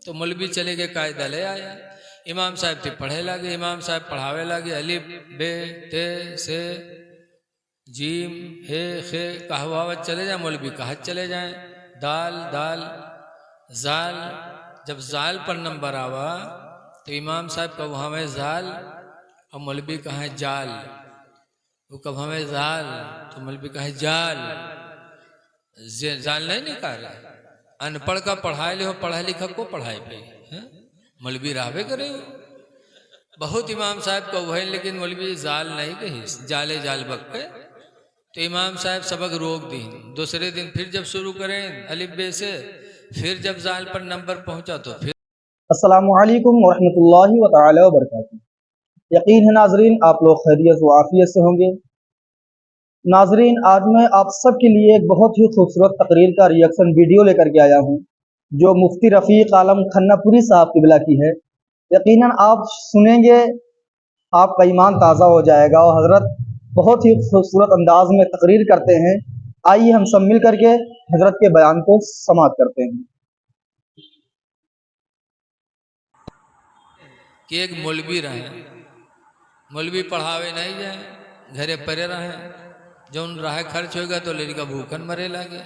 तो मौलवी चले गए कायदा ले आया। इमाम साहब थे पढ़े लगे, इमाम साहब पढ़ावे लगे, अलिफ बे ते से जीम हे खे कहवावत चले जाए, मौलवी कहत चले जाए, दाल दाल जाल। जब जाल पर नंबर आवा तो इमाम साहब कब हमें जाल और मौलवी कहा जाल, वो कब हमें जाल तो मौलवी कहा जाल। जाल नहीं निकाला, अनपढ़ का पढ़ाए ले हो, पढ़ा लिखा को पढ़ाए पे मौलवी रावे करे हो। बहुत इमाम साहब को वह, लेकिन मौलवी जाल नहीं कही, जाले जाल बक्के। तो इमाम साहब सबक रोक दी। दूसरे दिन फिर जब शुरू करें अलिफ बे से, फिर जब जाल पर नंबर पहुंचा तो फिर। अस्सलामु अलैकुम वरहमतुल्लाहि व तआला व बरकातुहू। यकीन है नाजरीन आप लोग खैरियत व आफियत से होंगे। नाजरीन आज मैं आप सब के लिए एक बहुत ही खूबसूरत तकरीर का रिएक्शन वीडियो लेकर के आया हूं, जो मुफ्ती रफ़ीक आलम खन्नापुरी साहब क़िबला की है। यकीनन आप सुनेंगे आपका ईमान ताज़ा हो जाएगा और हज़रत बहुत ही खूबसूरत अंदाज में तकरीर करते हैं। आइए हम सब मिल करके हज़रत के बयान को समाअत करते हैं। कि एक मौलवी रहे, मौलवी पढ़ावे नहीं जाए, घरे परे रहे, जौन राह खर्च होगा तो लड़का भूखन मरे लगे।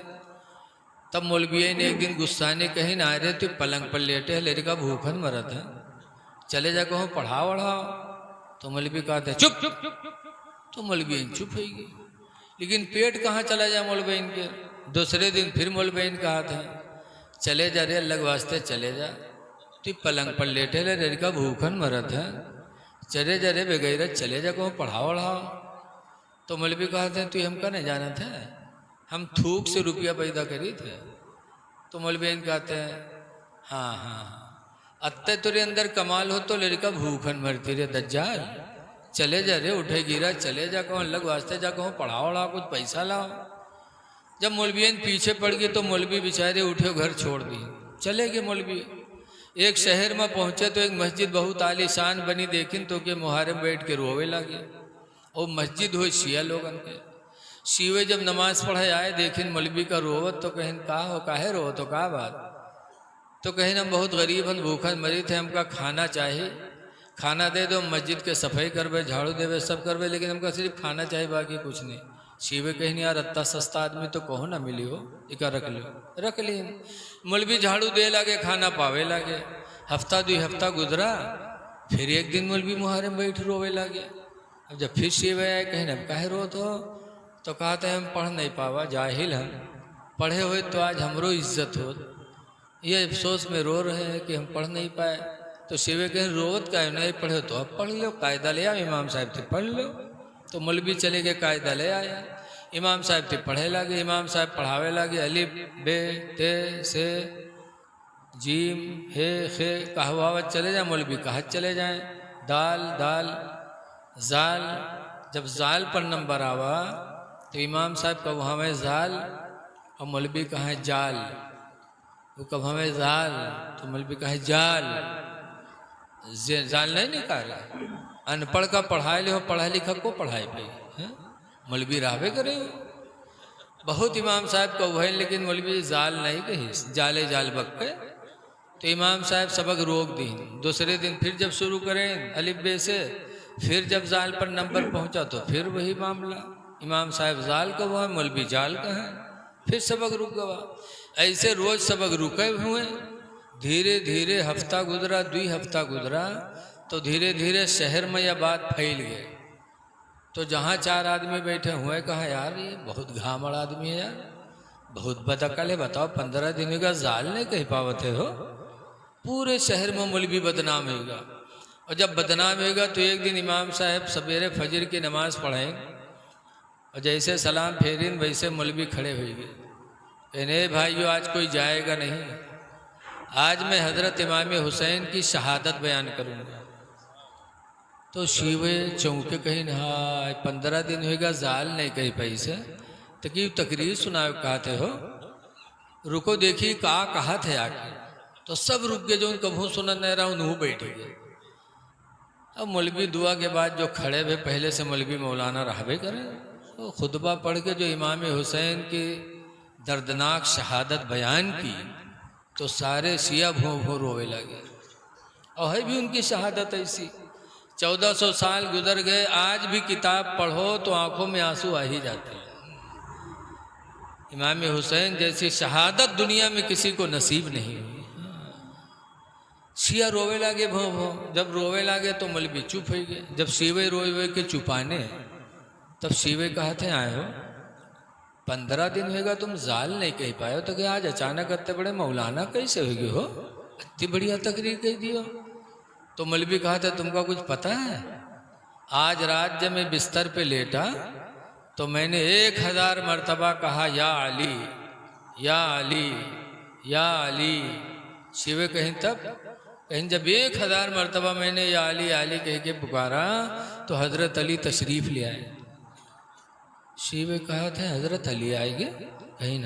तब मौलवी ने एक दिन गुस्सा ने कही ना रे तू पलंग पर लेटे है, लड़का भूखन मरत है, चले जा कहो पढ़ाओ वढ़ाओ। तो मौलवी कहते चुप, तो मौलवी चुप हो गई। लेकिन पेट कहाँ चला जाए मौलवी के। दूसरे दिन फिर मौलवी कहा था चले जा रे अल्लाह वास्ते चले जा, तू पलंग पर लेटे ले, लड़का भूखन मरत है, चले जा रे बेगैरत चले जा कहो पढ़ाओ वढ़ाओ। तो मौलवी कहते हैं तू हमका नहीं जाना था, हम थूक से रुपया पैदा करी थे। तो मौलवी कहते हैं हाँ हाँ अत्ते तेरे अंदर कमाल हो तो लड़का भूखन मरती रे दज्जाल, चले जा रे उठे गिरा चले जा कहो अलग वास्ते जा कहो पढ़ाओ वढ़ाओ कुछ पैसा लाओ। जब मौलवी पीछे पड़ गई तो मौलवी बेचारे उठे घर छोड़ दी, चले गए मौलवी। एक शहर में पहुंचे तो एक मस्जिद बहुत आलीशान बनी, देखिन तो के मुहारम बैठ के रोवे लगे। और मस्जिद हो शिया लोगन के, शिवे जब नमाज पढ़े आए देखिन मौलवी का रोवत तो कहीं का हो काहे रो तो का बात। तो कहीं हम बहुत गरीब हम भूखन मरी थे, हमका खाना चाहिए, खाना दे दो, मस्जिद के सफाई करवे झाड़ू देवे सब करवे, लेकिन हमका सिर्फ खाना चाहिए बाकी कुछ नहीं। शिवे कहीं यार अत्ता सस्ता आदमी तो कहो ना मिली हो, इका रख लो, रख ली। मौलवी झाड़ू दे लागे खाना पावे लागे। हफ्ता दो हफ्ता गुजरा, फिर एक दिन मौलवी मुहारम बैठ रोवे लागे। अब जब फिर शिवे आए कहीं अब काहे रो तो कहते हैं हम पढ़ नहीं पावा, जाहिल हम, पढ़े हुए तो आज हमरो इज्जत हो, ये अफसोस में रो रहे हैं कि हम पढ़ नहीं पाए। तो शिवे कहें रोवत का नहीं पढ़े तो अब पढ़ लो, कायदा ले आओ, इमाम साहब थे पढ़ लो। तो मौलवी चले गए कायदा ले आया, इमाम साहब थे पढ़े लगे, इमाम साहब पढ़ावे लगे, अलिफ बे ते से जीम हे खे कहवावत चले जाए, मौलवी कहत चले जाए, दाल दाल जाल। जब जाल पर नंबर आवा तो इमाम साहब कब हमें जाल और मौलवी कहा जाल, वो कब हमें जाल तो मौलवी कहा जाल। जाल नहीं निकाला, अनपढ़ का पढ़ाए ले हो, पढ़ा लिखा को पढ़ाए पे मौलवी रावे करे हो। बहुत इमाम साहब को वह, लेकिन मौलवी जाल नहीं कही, जाले जाल बक्के। तो इमाम साहब सबक रोक दी। दूसरे दिन फिर जब शुरू करें अलिफ बे से, फिर जब जाल पर नंबर पहुंचा तो फिर वही मामला, इमाम साहब जाल का हुआ, मौलवी जाल का है, फिर सबक रुक गया। ऐसे रोज सबक रुके हुए, धीरे धीरे हफ्ता गुजरा, 2 हफ्ता गुजरा, तो धीरे धीरे शहर में यह बात फैल गई। तो जहाँ 4 आदमी बैठे हुए कहा यार ये बहुत घामड़ आदमी है यार, बहुत बदअकल है, बताओ 15 दिन का जाल नहीं कह पावते हो, पूरे शहर में मौलवी बदनाम होगा। और जब बदनाम होगा तो एक दिन इमाम साहब सवेरे फजर की नमाज पढ़ेंगे और जैसे सलाम फेरिन वैसे मौलवी खड़े हुए, कहने भाइयों आज कोई जाएगा नहीं, आज मैं हजरत इमाम हुसैन की शहादत बयान करूँगा। तो शिवे चौंके कहीं हाँ 15 दिन होगा जाल नहीं कही पैसे तो कि तकरीर सुनाओ कहते हो, रुको देखिए कहा थे आके। तो सब रुक गए, जो कभू सुन नहीं रहा उन्होंने बैठ गए। अब मौलवी दुआ के बाद जो खड़े हुए, पहले से मौलवी मौलाना रहबे करें, तो खुतबा पढ़ के जो इमाम हुसैन की दर्दनाक शहादत बयान की, तो सारे शिया भों भों रोवे लगे। और है भी उनकी शहादत ऐसी। 1400 साल गुजर गए, आज भी किताब पढ़ो तो आंखों में आंसू आ ही जाते हैं। इमाम हुसैन जैसी शहादत दुनिया में किसी को नसीब नहीं हुई। शिया रोवे लागे भों भों। जब रोवे लागे तो मौलवी चुप हो गए। जब शिवे रोए हुए के चुपाने, तब शिवे कहते आए हो 15 दिन होगा तुम जाल नहीं कह पाए हो, तो क्या आज अचानक इतने बड़े मौलाना कैसे हो गए हो, इतनी बढ़िया तकरीर कह दियो। तो मौलवी कहते तुमको कुछ पता है, आज रात जब मैं बिस्तर पे लेटा तो मैंने 1000 मरतबा कहा या अली या अली या अली। शिवे कहीं तब कहीं जब 1000 मरतबा मैंने या अली कह के पुकारा तो हजरत अली तशरीफ ले आए। शिवे कहा था हजरत अली आएंगे, कहीं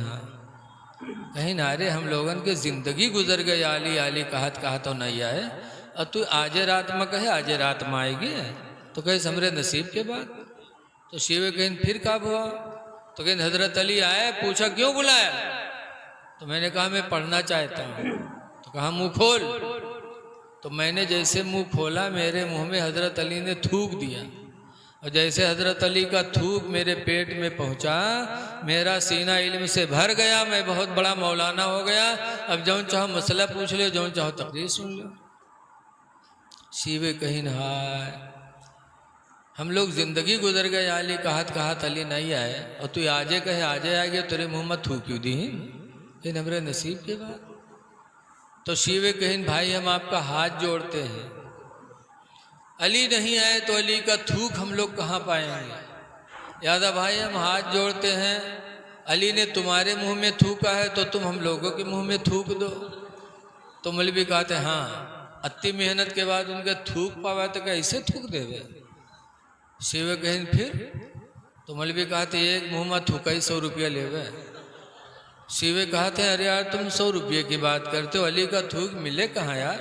ना अरे हम लोगन के जिंदगी गुजर गए अली कहा तो नहीं आए, और तू आज रात में कहे आज रात में आएगी, तो कहे समरे नसीब के बाद। तो शिवे कहीं फिर कब हुआ, तो कहीं हजरत अली आए, पूछा क्यों बुलाया, तो मैंने कहा मैं पढ़ना चाहता हूँ। तो कहा मुंह खोल। तो मैंने जैसे मुंह खोला मेरे मुंह में हजरत अली ने थूक दिया, और जैसे हजरत अली का थूक मेरे पेट में पहुंचा मेरा सीना इल्म से भर गया, मैं बहुत बड़ा मौलाना हो गया। अब जो चाहो मसला पूछ लो, जो चाहो तकरीर सुन लो। शिवे कहीं नहाय हम लोग जिंदगी गुजर गए, अली कहत अली नहीं आए, और तू आजे कहे आजे आएगे, तेरे मुंह में थूक क्यों दी इन हमरे नसीब के बाद। तो शिवे कहीं भाई हम आपका हाथ जोड़ते हैं, अली नहीं आए तो अली का थूक हम लोग कहाँ पाएंगे। यादा भाई हम हाथ जोड़ते हैं, अली ने तुम्हारे मुंह में थूका है तो तुम हम लोगों के मुंह में थूक दो। तो मौलवी कहते हाँ, अति मेहनत के बाद उनके थूक पावा तो कैसे थूक देवे। शिव कहें फिर, तो मौलवी कहते एक मुँह में थूका ही 100 रुपया लेवे। शिव कहते अरे यार तुम 100 रुपये की बात करते हो, अली का थूक मिले कहाँ यार।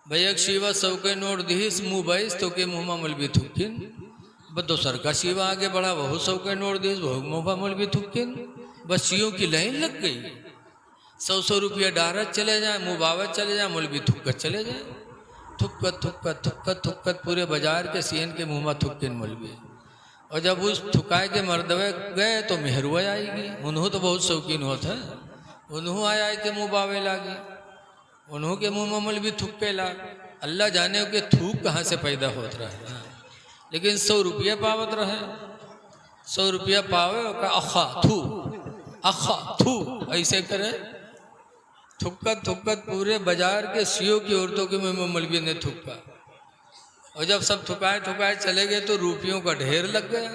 भैया शिवा 100 के नोट दीस मुँह बैस तो के मुँह में मौलवी थूकिन, बस दोसर का शिवा आगे बढ़ा वह 100 के नोट दीस वह मुँह में मौलवी थूकिन, बस शियों की लाइन लग गई। 100 रुपया डारत चले जाए, मुबावत चले जाए, मौलवी थुक्कत चले जाए, थुक्कत पूरे बाजार के सीएन के मुँह में थुक्किन मौलवी। और जब उस थुकाए के मर्दवे गए तो मेहरुआ आएगी, उन्हों तो बहुत शौकीन होता है, उन्हों आया के मुँह बावे लागे, उन्हों के मुँह में मौलवी थुक्के लाग। अल्लाह जाने के थूक कहाँ से पैदा होता रहे, लेकिन 100 रुपया पावत रहे। 100 रुपया पावे का अखा थू ऐसे करे, थुक्कत पूरे बाजार के सीओ की औरतों के मुंह में मौलवी ने थुक्का। और जब सब थुकाए चले गए तो रुपयों का ढेर लग गया।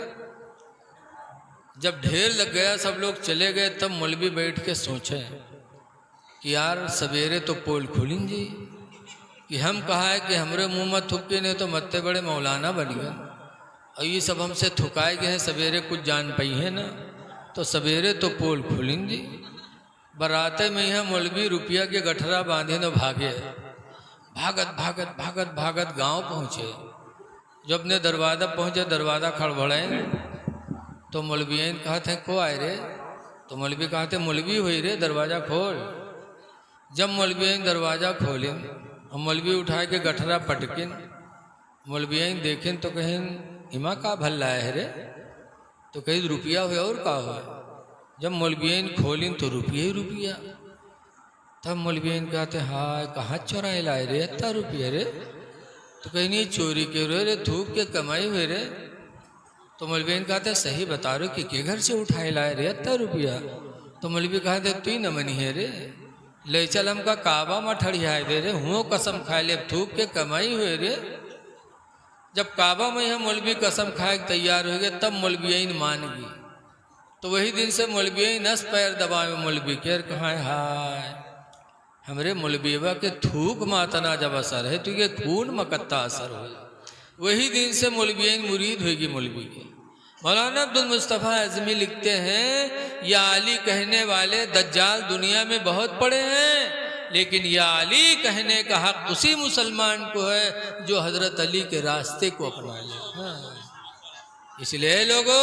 जब ढेर लग गया सब लोग चले गए, तब मौलवी बैठ के सोचे कि यार सवेरे तो पोल खुलें जी, कि हम कहा है कि हमरे मुंह में थुक्के नहीं तो मत्ते बड़े मौलाना बन गए, और ये सब हमसे थुकाए गए हैं, सवेरे कुछ जान पाई है ना, तो सवेरे तो पोल खुलें जी। बराते में यहाँ मौलवी रुपया के गठरा बांधे न भागे, भागत गांव पहुँचे। जब अपने दरवाज़ा पहुँचे, दरवाज़ा खड़बड़ाए तो मौलवियन कहते को आए रे, तो मौलवी कहते मौलवी हुई रे दरवाज़ा खोल। जब मौलवियन दरवाज़ा खोलें और मौलवी उठा के गठरा पटकिन, मौलवियन देखें तो कहीं इमा का भल्ला है रे, तो कहीं रुपया हुआ और का हुआ। जब मौलवियन खोलें तो रुपया ही रुपया। तब मौलवियन कहते हाँ कहाँ चोराए लाए रे इतना रुपया रे, तो कहीं नहीं चोरी के रे थूक के कमाई हुए रे। तो मौलवियन कहते सही बता रहे कि के घर से उठाए लाए रे इतना रुपया। तो मौलवी कहते तू ही न मनी है रे, ले चल हमका काबा में ठड़ियाए दे रे, हुओं कसम खाए ले थूक के कमाई हुए रे। जब काबा में यहाँ मौलवी कसम खाए तैयार हो गए, तब मौलवियन मान गई। तो वही दिन से मौलवियन नस पैर दबाए मौलवी के कहाँ हाय हमरे मौलवीबा के थूक मातना जब असर है तो ये खून मकत्ता असर हो। वही दिन से मौलवियन मुरीद होगी मौलवी के। मौलाना अब्दुल मुस्तफ़ा आज़मी लिखते हैं या अली कहने वाले दज्जाल दुनिया में बहुत पड़े हैं, लेकिन या अली कहने का हक उसी मुसलमान को है जो हजरत अली के रास्ते को अपना ले। हाँ। इसलिए लोगों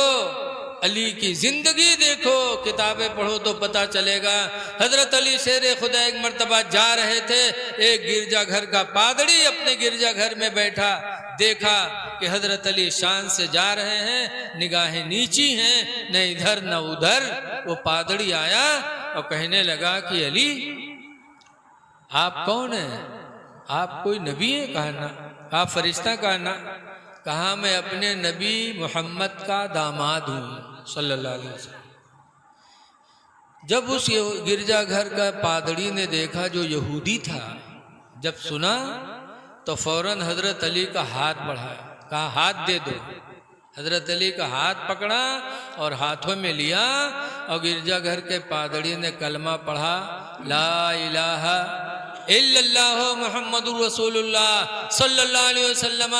अली की जिंदगी देखो, किताबें पढ़ो तो पता चलेगा। हजरत अली शेर खुदा एक मर्तबा जा रहे थे, एक गिरजाघर का पादरी अपने गिरजाघर में बैठा, देखा कि हजरत अली शान से जा रहे हैं, निगाहें नीची हैं, न इधर न उधर। वो पादरी आया और कहने लगा कि अली आप कौन हैं? आप कोई नबी है? कहा ना। आप फरिश्ता? कहा ना। कहा मैं अपने नबी मोहम्मद का दामाद हूँ सल्लल्लाहु अलैहि वसल्लम। जब उस गिरजाघर का पादरी ने देखा जो यहूदी था, जब सुना तो फौरन हजरत अली का हाथ बढ़ाया, कहा हाथ दे दो। हजरत अली का हाथ पकड़ा और हाथों में लिया और गिरजाघर के पादरी ने कलमा पढ़ा, ला इलाहा इल्लल्लाहु मुहम्मदुर रसूलुल्लाह सल्लल्लाहु अलैहि वसल्लम।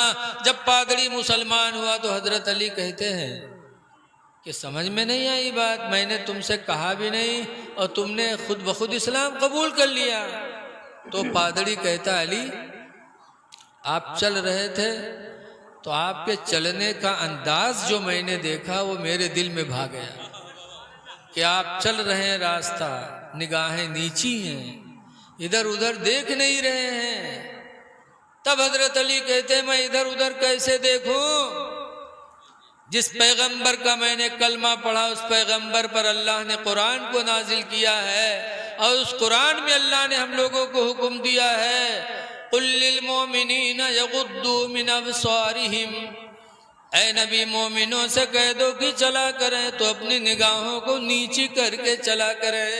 जब पादरी मुसलमान हुआ तो हजरत अली कहते हैं कि समझ में नहीं आई बात, मैंने तुमसे कहा भी नहीं और तुमने खुद ब खुद इस्लाम कबूल कर लिया। तो पादरी कहता अली आप चल रहे थे तो आपके चलने का अंदाज जो मैंने देखा वो मेरे दिल में भा गया कि आप चल रहे हैं, रास्ता निगाहें नीची हैं, इधर उधर देख नहीं रहे हैं। तब हजरत अली कहते मैं इधर उधर कैसे देखूं? जिस पैगंबर का मैंने कलमा पढ़ा उस पैगंबर पर अल्लाह ने कुरान को नाजिल किया है और उस कुरान में अल्लाह ने हम लोगों को हुक्म दिया है, कुल लिल मोमिनीन यगुद्दू मिन अबसारिहिम। ऐ नबी मोमिनों से कह दो कि चला करें तो अपनी निगाहों को नीची करके चला करें।